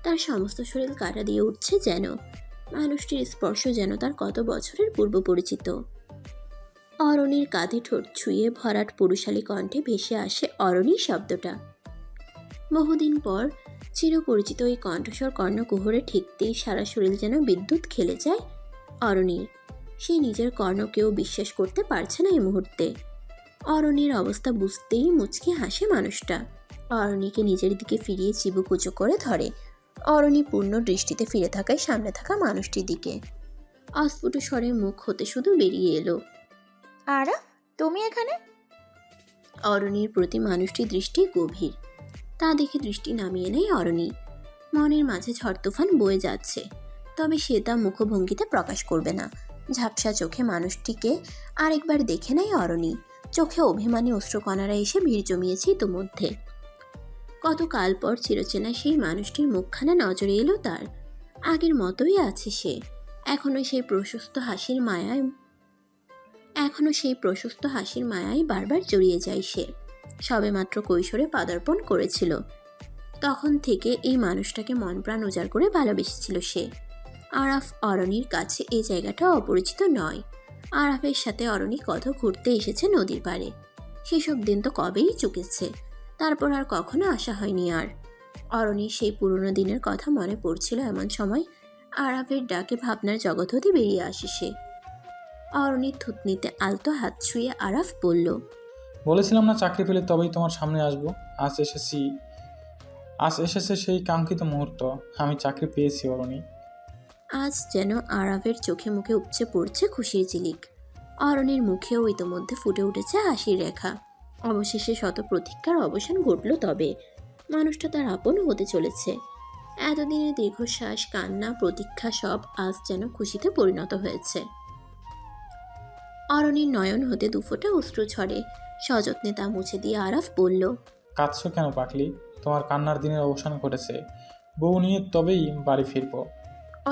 তার সমস্ত শরীর কাটা দিয়ে উঠছে যেন। মানুষটির স্পর্শ যেন তার কত বছরের পূর্ব পরিচিত। অরণির কাঁধে ঠোঁট ছুঁয়ে ভরাট পুরুষালী কণ্ঠে ভেসে আসে অরণি শব্দটা। বহুদিন পর চিরপরিচিত ওই কণ্ঠস্বর কর্ণকুহরে ঠেকতেই সারা শরীর যেন বিদ্যুৎ খেলে যায় অরণির। সে নিজের কর্ণকেও বিশ্বাস করতে পারছে না এই মুহূর্তে। অরণির অবস্থা বুঝতেই মুচকি হাসে মানুষটা। অরণিকে নিজের দিকে ফিরিয়ে চিবুকুচো করে ধরে। অরণি পূর্ণ দৃষ্টিতে ফিরে থাকায় সামনে থাকা মানুষটির দিকে। অস্ফুট স্বরে মুখ হতে শুধু বেরিয়ে এলো, আরাফ, তুমি এখানে? অরণির প্রতি মানুষটির দৃষ্টি গভীর। তা দেখে দৃষ্টি নামিয়ে নেয় অরণি। মনের মাঝে ঝড় তুফান বয়ে যাচ্ছে, তবে সে তা মুখভঙ্গিতে প্রকাশ করবে না। ঝাপসা চোখে মানুষটিকে আরেকবার দেখে নেয় অরণি। চোখে অভিমানী অশ্রুকণারা এসে ভিড় জমিয়েছে ইতোমধ্যে। কতকাল পর চিরচেনা সেই মানুষটির মুখখানা নজরে এলো তার। আগের মতোই আছে সে। এখনো সেই প্রশস্ত হাসির মায়ায় বারবার জড়িয়ে যায় সে। সবেমাত্র কৈশোরে পদার্পণ করেছিল। তখন থেকে এই মানুষটাকে মন প্রাণ উজাড় করে ভালোবেসেছিল সে। আরাফ অরণির কাছে এই জায়গাটা অপরিচিত নয়। আরাফের সাথে অরণি কত ঘুরতে এসেছে নদীর পাড়ে। সেসব দিন তো কবেই চুকেছে। তারপর আর কখনো আসা হয়নি আর। অরণির সেই পুরনো দিনের কথা মনে পড়ছিল এমন সময় আরাফের ডাকে ভাবনার জগৎ হতে বেরিয়ে আসে সে। অরণির থুতনিতে আলতো হাত ছুঁয়ে আরাফ বলল, বলেছিলাম না চাকরি পেলে তবেই তোমার সামনে আসবো। আজ এসেছে সেই কাঙ্ক্ষিত মুহূর্ত। আমি চাকরি পেয়েছি অরণি। আজ যেন আরাফের চোখে মুখে উপচে পড়ছে খুশির ঝিলিক। অরণির মুখেও ইতোমধ্যে ফুটে উঠেছে হাসির রেখা। অবশেষে শত প্রতীক্ষার অবসান ঘটল। তবে মানুষটা তার আপন হতে চলেছে। এতদিনের দীর্ঘশ্বাস, কান্না, প্রতীক্ষা সব আজ যেন খুশিতে পরিণত হয়েছে। অরণির নয়ন হতে দুফোঁটা অশ্রু ঝরে। সযত্নে তা মুছে দিয়ে আরাফ বলল, কাঁদছো কেন পাগলি? তোমার কান্নার দিনের অবসান ঘটেছে। বউ নিয়ে তবেই বাড়ি ফিরবো।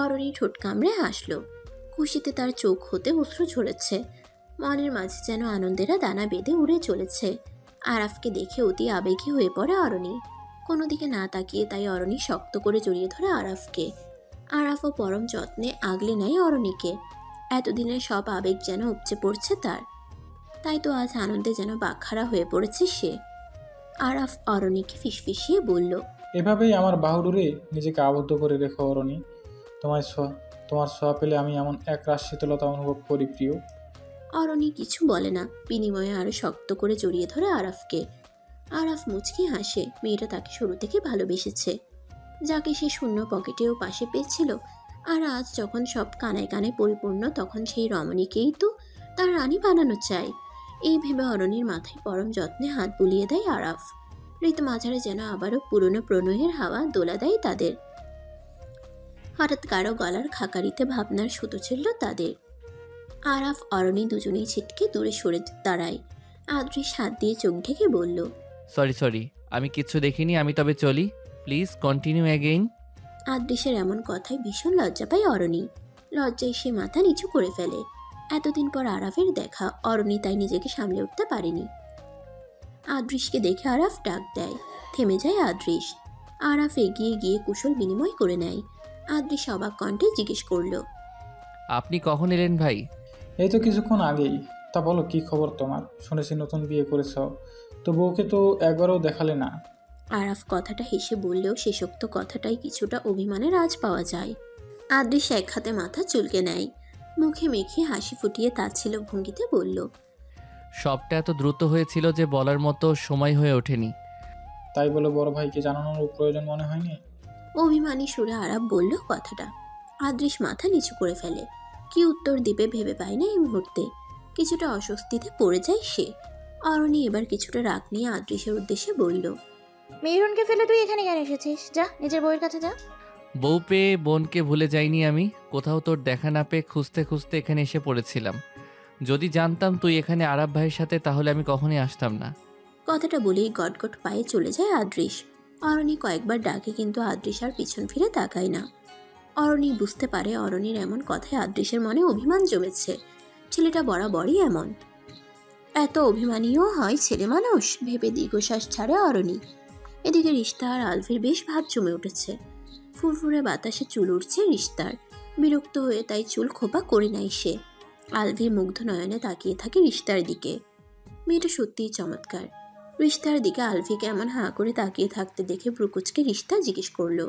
অরণি ঠোঁট কামড়ে হাসল। খুশিতে তার চোখ হতে অশ্রু ঝরেছে। মনের মাঝে যেন আনন্দেরা দানা বেঁধে উড়ে চলেছে। আরাফকে দেখে অতি আবেগী হয়ে পড়ে অরণি। কোনো দিকে না তাকিয়ে তাই অরণি শক্ত করে জড়িয়ে ধরে আরাফকে। আরাফও পরম যত্নে আগলে নেয় অরণিকে। এতদিনের সব আবেগ যেন উপচে পড়ছে তার। তাই তো আজ আনন্দে যেন বাকহারা হয়ে পড়েছে সে। আরাফ অরণিকে ফিসফিসিয়ে বলল, এভাবেই আমার বাহুডোরে নিজেকে আবদ্ধ করে রেখো অরণি। তোমার ছোঁয়া পেলে আমি এমন এক রাস শীতলতা অনুভব করি প্রিয়। অরণি কিছু বলে না, বিনিময়ে আরো শক্ত করে জড়িয়ে ধরে আরাফকে। আরাফ মুচকি হাসে। মেয়েটা তাকে শুরু থেকে ভালোবেসেছে, যাকে সে শূন্য পকেটেও পাশে পেয়েছিল। আর আজ যখন সব কানায় কানায় পরিপূর্ণ, তখন সেই রমণীকেই তো তার রানী বানানো চাই। এই ভেবে অরণির মাথায় পরম যত্নে হাত বুলিয়ে দেয় আরাফ। হৃত মাঝারে যেন আবারও পুরনো প্রণয়ের হাওয়া দোলা দেয় তাদের। হঠাৎ কারো গলার খাকারিতে ভাবনার সুতো ছিল তাদের। আরাফ অরণি দুজনেই ছিটকে দূরে সরে দাঁড়ায়। আদ্রিস হাত দিয়ে চোখ ঢেকে বলল, সরি, আমি কিচ্ছু দেখিনি, আমি তবে চলি। Please continue again. আদ্রিসের এমন কথায় ভীষণ লজ্জা পায় অরণি। লজ্জায় সে মাথা নিচু করে ফেলে। এতদিন পর আরাফের দেখা, অরণি তাই নিজেকে সামলে উঠতে পারেনি। আদ্রিসকে দেখে আরাফ ডাক দেয়। থেমে যায় আদ্রিস। আরাফ এগিয়ে গিয়ে কুশল বিনিময় করে নেয়। আদ্রিস অবাক কণ্ঠে জিজ্ঞেস করলো, আপনি কখন এলেন ভাই? এই তো কিছুক্ষণ আগেই। তা বলো, কি খবর তোমার? শুনেছি নতুন বিয়ে করেছ, তো বউকে তো একবারও দেখালে না। আরাফ কথাটা হেসে বললেও শেষোক্ত কথাটাই কিছুটা অভিমানের আঁচ পাওয়া যায়। আদ্রিস এক হাতে মাথা চুলকে নেয়। মুখে মেখে হাসি ফুটিয়ে তাচ্ছিল ভঙ্গিতে বলল, সবটা এত দ্রুত হয়েছিল যে বলার মতো সময় হয়ে ওঠেনি। তাই বলে বড় ভাইকে জানানোর প্রয়োজন মনে হয়নি? অভিমানী সুরে আরাফ বলল কথাটা। আদ্রিস মাথা নিচু করে ফেলে। কি উত্তর দিবে ভেবে পায় না এই মুহূর্তে। কিছুটা অস্বস্তিতে পড়ে যায় সে। অরণি এবার কিছুটা রাগ নিয়ে আদ্রিসের উদ্দেশ্যে বলল, মেহরুনকে ফেলে তুই এখানে কেন এসেছিস? যা নিজের বউয়ের কাছে যা। বউ পেয়ে বোনকে ভুলে যাইনি আমি। কোথাও তোর দেখা না পেয়ে খুঁজতে খুঁজতে এখানে এসে পড়েছিলাম। যদি জানতাম তুই এখানে আরাব ভাইয়ের সাথে, তাহলে আমি কখনোই আসতাম না। কথাটা বলেই গটগট পায়ে চলে যায় আদ্রিস। অরণি কয়েকবার ডাকে কিন্তু আদ্রিস আর পিছন ফিরে তাকায় না। অরণি বুঝতে পারে অরণির এমন কথায় আদ্রিসের মনে অভিমান জমেছে। ছেলেটা বরাবরই এমন। এত অভিমানীও হয় ছেলে মানুষ ভেবে দীর্ঘশ্বাস ছাড়ে অরণি। এদিকে রিশতা আর আলভির বেশ ভাব জমে উঠেছে। ফুরফুরে বাতাসে চুল উঠছে রিশতার। বিরক্ত হয়ে তাই চুল খোপা করে নেয় সে। আলভি মুগ্ধ নয়নে তাকিয়ে থাকে রিশতার দিকে। মেয়েটা সত্যিই চমৎকার। রিশতার দিকে আলভিকে এমন হাঁ করে তাকিয়ে থাকতে দেখে ব্রুকুচকে রিশতা জিজ্ঞেস করলো,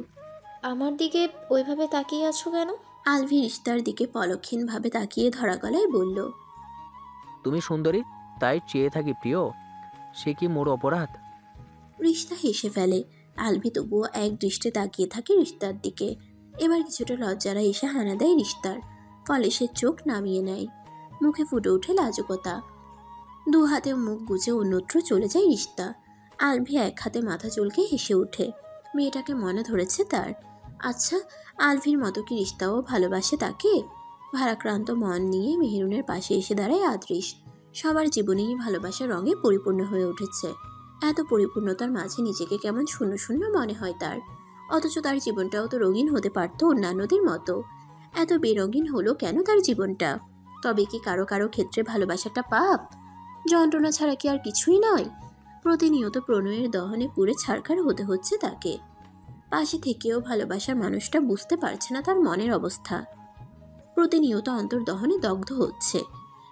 আমার দিকে ওইভাবে তাকিয়ে আছো কেন? আলভি রিশতার দিকে পলক্ষীনভাবে তাকিয়ে ধরা গলায় বলল, তুমি সুন্দরী, তাই চেয়ে থাকি প্রিয়। সে কি মোর অপরাধ? রিশতা হেসে ফেলে। আলভি তবুও এক দৃষ্টে তাকিয়ে থাকে রিশতার দিকে। এবার কিছুটা লজ্জারা এসে হানা দেয় রিশতার। ফলে সে চোখ নামিয়ে নেয়। মুখে ফুটে ওঠে লাজুকতা। দু হাতে মুখ গুজে অন্যত্র চলে যায় রিশতা। আলভি এক হাতে মাথা চুলকে হেসে ওঠে। মেয়েটাকে মনে ধরেছে তার। আচ্ছা, আলভির মতো কি রিশতাও ভালোবাসে তাকে? ভারাক্রান্ত মন নিয়ে মেহেরুনের পাশে এসে দাঁড়ায় আদ্রিস। সবার জীবনেই ভালোবাসার রঙে পরিপূর্ণ হয়ে উঠেছে। এত পরিপূর্ণতার মাঝে নিজেকে কেমন শূন্য শূন্য মনে হয় তার। অথচ তার জীবনটাও তো রঙিন হতে পারত অন্যান্যদের মতো। এত বেরঙিন হলো কেন তার জীবনটা? তবে কি কারো কারো ক্ষেত্রে ভালোবাসাটা পাপ? যন্ত্রণা ছাড়া কি আর কিছুই নয়? প্রতিনিয়ত প্রণয়ের দহনে পুড়ে ছারখার হতে হচ্ছে তাকে। পাশে থেকেও ভালোবাসার মানুষটা বুঝতে পারছে না তার মনের অবস্থা। প্রতিনিয়ত অন্তর্দহনে দগ্ধ হচ্ছে।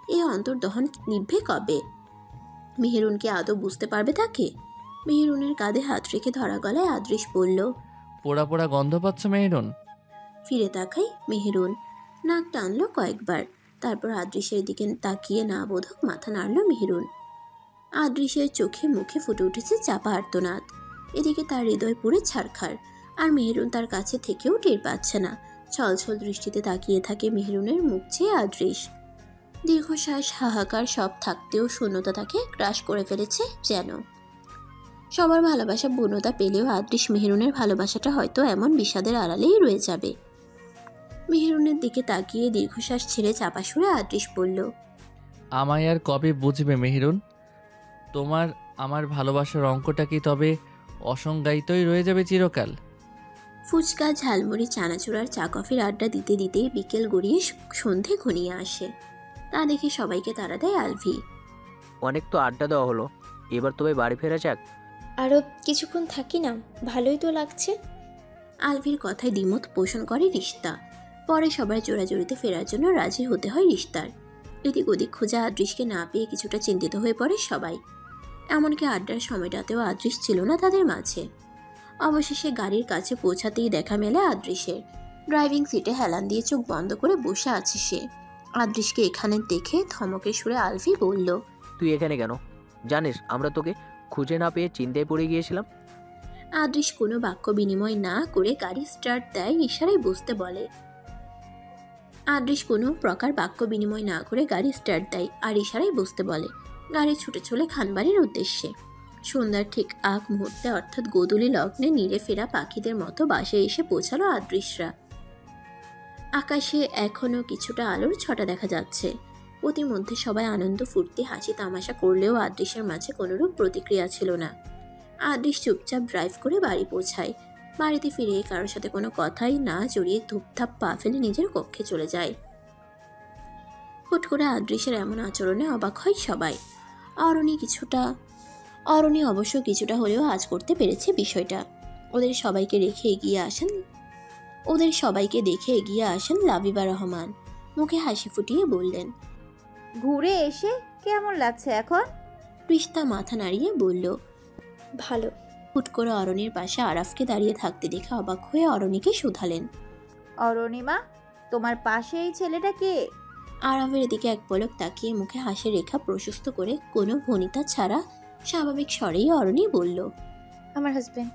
এই অন্তর্দহন নিভবে কবে? মেহেরুনকে আদৌ বুঝতে পারবে তাকে? মেহেরুনের কাঁধে হাত রেখে ধরা গলায় আদ্রিস বলল, পোড়া পোড়া গন্ধ পাচ্ছ মেহেরুন? ফিরে তাকাই মেহেরুন। নাক টানলো কয়েকবার। তারপর আদ্রিসের দিকে তাকিয়ে না বোধক মাথা নাড়ল মেহেরুন। আদ্রিসের চোখে মুখে ফুটে উঠেছে চাপা আর্তনাদ। এদিকে তার হৃদয় পুড়ে ছারখার। আর মেহেরুন তার কাছে থেকেও টের পাচ্ছে না। ছলছল দৃষ্টিতে তাকিয়ে থাকে মেহেরুনের মুখ চেয়ে আদ্রিস। দীর্ঘশ্বাস, হাহাকার সব থাকতেও শূন্যতা তাকে গ্রাস করে ফেলেছে যেন। সবার ভালোবাসা পূর্ণতা পেলেও আদ্রিস মেহেরুনের ভালোবাসাটা হয়তো এমন বিষাদের আড়ালেই রয়ে যাবে। মেহেরুনের দিকে তাকিয়ে দীর্ঘশ্বাস ছেড়ে চাপা সুরে আদ্রিস বলল, আমায় আর কবে বুঝবে মেহেরুন? তোমার আমার ভালোবাসার অঙ্কটা কি তবে অসংজ্ঞায়িতই রয়ে যাবে চিরকাল? ফুচকা, ঝালমুড়ি, চানাচুরার চা কফির আড্ডা দিতে দিতেই বিকেল গড়িয়ে সন্ধে ঘনিয়ে আসে। তা দেখে সবাইকে তাড়া দেয় আলভি। অনেক তো আড্ডা দেওয়া হলো, এবার তবে বাড়ি ফেরা যাক। আরও কিছুক্ষণ থাকি না, ভালোই তো লাগছে। আলভির কথায় দ্বিমত পোষণ করে রিশতা। পরে সবার জোড়াজুড়িতে ফেরার জন্য রাজি হতে হয় রিশতার। এদিক ওদিক খোঁজা আদ্রিসকে না পেয়ে কিছুটা চিন্তিত হয়ে পড়ে সবাই। এমনকি আড্ডার সময়টাতেও আদ্রিস ছিল না তাদের মাঝে। অবশেষে গাড়ির কাছে পৌঁছাতেই দেখা মেলে আদ্রিসের। ড্রাইভিং সিটে হেলান দিয়ে চোখ বন্ধ করে বসে আছে সে। আদ্রিসকে এখানে দেখে ধমকের সুরে আলভি বলল, তুই এখানে কেন? জানিস আমরা তোকে খুঁজে না পেয়ে চিন্তায় পড়ে গিয়েছিলাম। আদ্রিস কোনো বাক্য বিনিময় না করে গাড়ি স্টার্ট দেয়, ইশারায় বসতে বলে। আদৃশ কোনো প্রকার বাক্য বিনিময় না করে গাড়ি স্টার্ট দেয় আর ইশারায় বসতে বলে। গাড়ি ছুটে চলে খানবাড়ির উদ্দেশ্যে। সন্ধ্যার ঠিক আগ মুহূর্তে অর্থাৎ গোধূলি লগ্নে নিড়ে ফেরা পাখিদের মতো বাসে এসে পৌঁছালো আদৃশরা। আকাশে এখনও কিছুটা আলোর ছটা দেখা যাচ্ছে। প্রতিমধ্যে সবাই আনন্দ ফুর্তি হাসি তামাশা করলেও আদৃশের মাঝে কোনোরূপ প্রতিক্রিয়া ছিল না। আদৃশ চুপচাপ ড্রাইভ করে বাড়ি পৌঁছায়। বাড়িতে ফিরে কারোর সাথে কোনো কথাই না জড়িয়ে ধূপধাপ পা ফেলে নিজের কক্ষে চলে যায়। হুট করে আদৃশের এমন আচরণে অবাক হয় সবাই। অরণি অবশ্য কিছুটা হলেও আজ করতে পেরেছে বিষয়টা। ওদের সবাইকে দেখে এগিয়ে আসেন লাবিবা রহমান। মুখে হাসি ফুটিয়ে বললেন, ঘুরে এসে কেমন লাগছে এখন? পৃষ্ঠা মাথা নাড়িয়ে বলল, ভালো। হুট করে অরণির পাশে আরাফকে দাঁড়িয়ে থাকতে দেখে অবাক হয়ে অরণিকে শুধালেন। অরণিমা, তোমার পাশে এই ছেলেটা কে? আরাফের দিকে এক পলক তাকিয়ে মুখে হাসির রেখা প্রশস্ত করে কোনো ভনিতা ছাড়া স্বাভাবিক স্বরেই অরণি বলল, আমার হাজবেন্ড।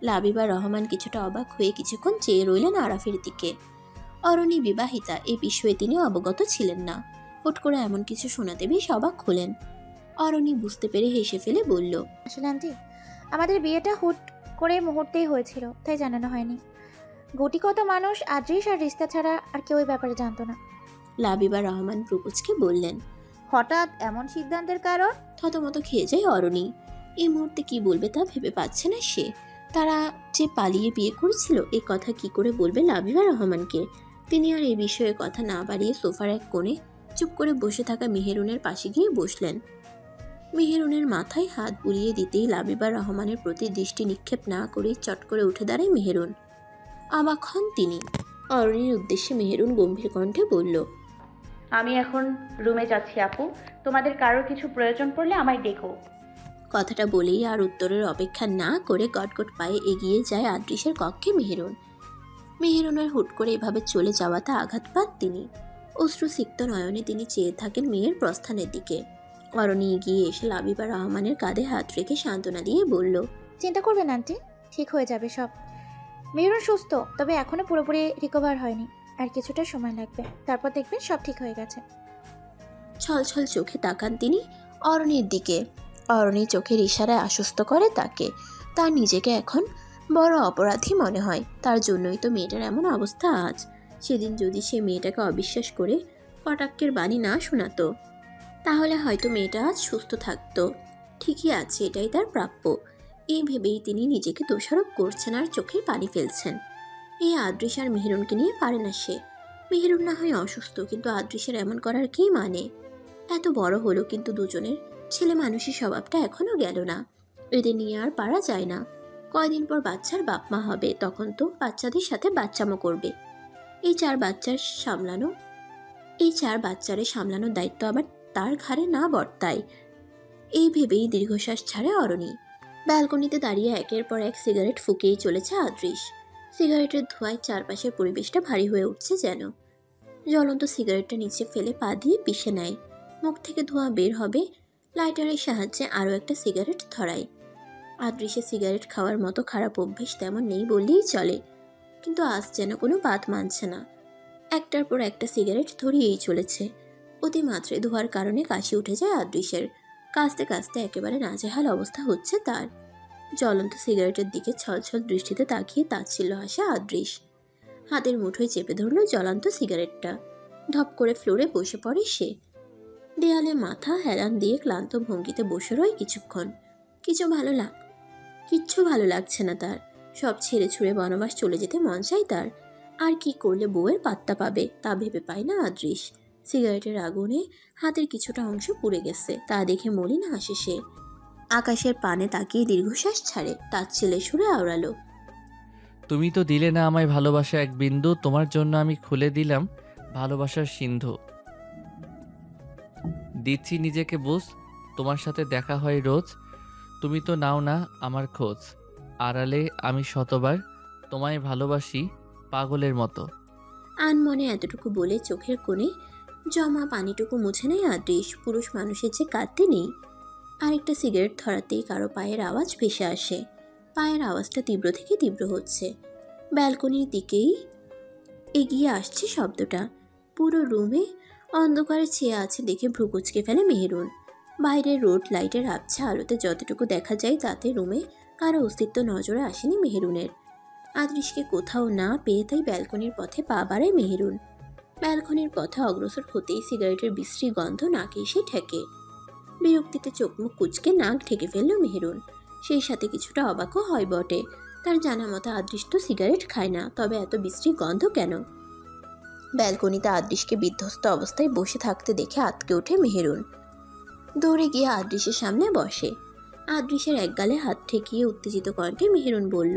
লাবিবা রহমান কিছুটা অবাক হয়ে কিছুক্ষণ চেয়ে রইলেন আরাফের দিকে। অরণি বিবাহিতা এই বিষয়ে তিনি অবগত ছিলেন না। হুট করে এমন কিছু শোনাতে বেশ অবাক হলেন। অরণি বুঝতে পেরে হেসে ফেলে বলল, আসলে আন্টি, আমাদের বিয়েটা হুট করে মুহূর্তেই হয়েছিল, তাই জানানো হয়নি। গুটিকত মানুষ আদৃশ আর রিস্তা ছাড়া আর কেউ এই ব্যাপারে জানতো না। লাবিবা রহমান প্রকুচকে বললেন। হঠাৎ এমন সিদ্ধান্তের কারণ? থতমত খেয়ে যায় অরণি। এই মুহূর্তে কি বলবে তা ভেবে পাচ্ছে না সে। তারা যে পালিয়ে বিয়ে করেছিল এ কথা কি করে বলবে লাবিবা রহমানকে। তিনি আর এই বিষয়ে কথা না বাড়িয়ে সোফার এক কোণে চুপ করে বসে থাকা মেহেরুনের পাশে গিয়ে বসলেন। মেহেরুনের মাথায় হাত বুলিয়ে দিতেই লাবিবা রহমানের প্রতি দৃষ্টি নিক্ষেপ না করে চট করে উঠে দাঁড়ায় মেহেরুন। অবাক হন তিনি। অরণির উদ্দেশ্যে মেহেরুন গম্ভীর কণ্ঠে বলল, আমি এখন রুমে যাচ্ছি আপু, তোমাদের কারোর কিছু প্রয়োজন পড়লে আমায় ডেকো। কথাটা বলেই আর উত্তরের অপেক্ষা না করে গটগট পায়ে এগিয়ে যায় আদৃশের কক্ষে মেহেরুন। মেহেরুনের হুট করে এভাবে চলে যাওয়াতে আঘাতপাত তিনি। অশ্রুসিক্ত নয়নে তিনি চেয়ে থাকেন মেয়ের প্রস্থানের দিকে। অরণি এগিয়ে এসে লাবিবা রহমানের কাঁধে হাত রেখে সান্ত্বনা দিয়ে বলল, চিন্তা করবেন আন্টি, ঠিক হয়ে যাবে সব। মেয়েরও সুস্থ, তবে এখনো পুরোপুরি রিকভার হয়নি, আর কিছুটা সময় লাগবে, তারপর দেখবেন সব ঠিক হয়ে গেছে। ছলছল চোখে তাকান তিনি অরণির দিকে। অরণি চোখের ইশারায় আশ্বস্ত করে তাকে। তার নিজেকে এখন বড় অপরাধী মনে হয়। তার জন্যই তো মেয়েটার এমন অবস্থা আজ। সেদিন যদি সে মেয়েটাকে অবিশ্বাস করে কটাক্ষের বাণী না শোনাতো, তাহলে হয়তো মেয়েটা আজ সুস্থ থাকতো। ঠিকই আছে, এটাই তার প্রাপ্য। এই ভেবেই তিনি নিজেকে দোষারোপ করছেন আর চোখে পানি ফেলছেন। এই আদৃশ আর মেহেরুনকে নিয়ে পারে না সে। মেহেরুন না হয় অসুস্থ, কিন্তু আদৃশের এমন করার কি মানে? এত বড় হলো কিন্তু দুজনের ছেলে মানুষের স্বভাবটা এখনো গেল না। এদের নিয়ে আর পারা যায় না। কয়দিন পর বাচ্চার বাপ মা হবে, তখন তো বাচ্চাদের সাথে বাচ্চামো করবে। এই চার বাচ্চারে সামলানোর দায়িত্ব আবার তার ঘাড়ে না বর্তায়। এই ভেবেই দীর্ঘশ্বাস ছাড়ে অরণি। ব্যালকনিতে দাঁড়িয়ে একের পর এক সিগারেট ফুঁকেই চলেছে আদৃশ। সিগারেটের ধোঁয়ায় চারপাশের পরিবেশটা ভারী হয়ে উঠছে যেন। জ্বলন্ত সিগারেটটা নিচে ফেলে পা দিয়ে পিষে নেয়। মুখ থেকে ধোঁয়া বের হবে, লাইটারের সাহায্যে আরও একটা সিগারেট ধরায়। আদৃশের সিগারেট খাওয়ার মতো খারাপ অভ্যেস তেমন নেই বললেই চলে, কিন্তু আজ যেন কোনো বাদ মানছে না। একটার পর একটা সিগারেট ধরিয়েই চলেছে। অতিমাত্রে ধোয়ার কারণে কাশি উঠে যায় আদৃশের। কাঁচতে কাঁচতে একেবারে নাজেহাল অবস্থা হচ্ছে তার। জ্বলন্ত সিগারেটের দিকে ছলছল দৃষ্টিতে তাকিয়ে তাচ্ছিল্য হাসে আদৃশ। হাতের মুঠোয় চেপে ধরল জ্বলন্ত সিগারেটটা। ধপ করে ফ্লোরে বসে পড়ে সে। দেয়ালে মাথা হেলান দিয়ে ক্লান্ত ভঙ্গিতে বসে রয় কিছুক্ষণ। কিচ্ছু ভালো লাগছে না তার। সব ছেড়ে ছুড়ে বনবাস চলে যেতে মন চায় তার। আর কি করলে বউয়ের পাত্তা পাবে তা ভেবে পায় না আদৃশ। সিগারেটের আগুনে হাতের কিছুটা অংশ পুড়ে গেছে, তা দেখে মলিন হাসে সে। আকাশের পানে তাকিয়ে দীর্ঘশ্বাস ছাড়ে, তার ছেলে সুরে আওড়ালো, তুমি তো দিলে না আমায় ভালোবাসা এক বিন্দু, তোমার জন্য আমি খুলে দিলাম ভালোবাসার সিন্ধু। দিচ্ছি নিজেকে বুঝ, তোমার সাথে দেখা হয় রোজ, তুমি তো নাও না আমার খোঁজ। আড়ালে আমি শতবার তোমায় ভালোবাসি পাগলের মতো। আনমনে এতটুকু বলে চোখের কোণে জমা পানিটুকু মুছে নেয় আদৃশ। পুরুষ মানুষের যে কাঁদতে নেই। আরেকটা সিগারেট ধরাতেই কারো পায়ের আওয়াজ ভেসে আসে। পায়ের আওয়াজটা তীব্র থেকে তীব্র হচ্ছে। ব্যালকনির দিকেই এগিয়ে আসছে শব্দটা। পুরো রুমে অন্ধকারে চেয়ে আছে দেখে ভ্রু কুচকে ফেলে মেহেরুন। বাইরের রোড লাইটের আবছা আলোতে যতটুকু দেখা যায় তাতে রুমে কারো অস্তিত্ব নজরে আসেনি মেহেরুনের। আদৃশকে কোথাও না পেয়ে তাই ব্যালকনির পথে পা বাড়ায় মেহেরুন। ব্যালকনির পথে অগ্রসর হতেই সিগারেটের বিশ্রী গন্ধ নাকে এসে ঠেকে। বিরক্তিতে চোখ মুখ কুচকে নাক ঢেকে ফেলল মেহেরুন। সেই সাথে কিছুটা অবাকও হয় বটে। তার জানা মতো আদৃশ তো সিগারেট খায় না, তবে এত বিশ্রী গন্ধ কেন? ব্যালকনিতে আদৃশকে বিধ্বস্ত অবস্থায় বসে থাকতে দেখে আঁতকে ওঠে মেহেরুন। দৌড়ে গিয়ে আদৃশের সামনে বসে। আদৃশের এক গালে হাত ঠেকিয়ে উত্তেজিত কণ্ঠে মেহেরুন বলল,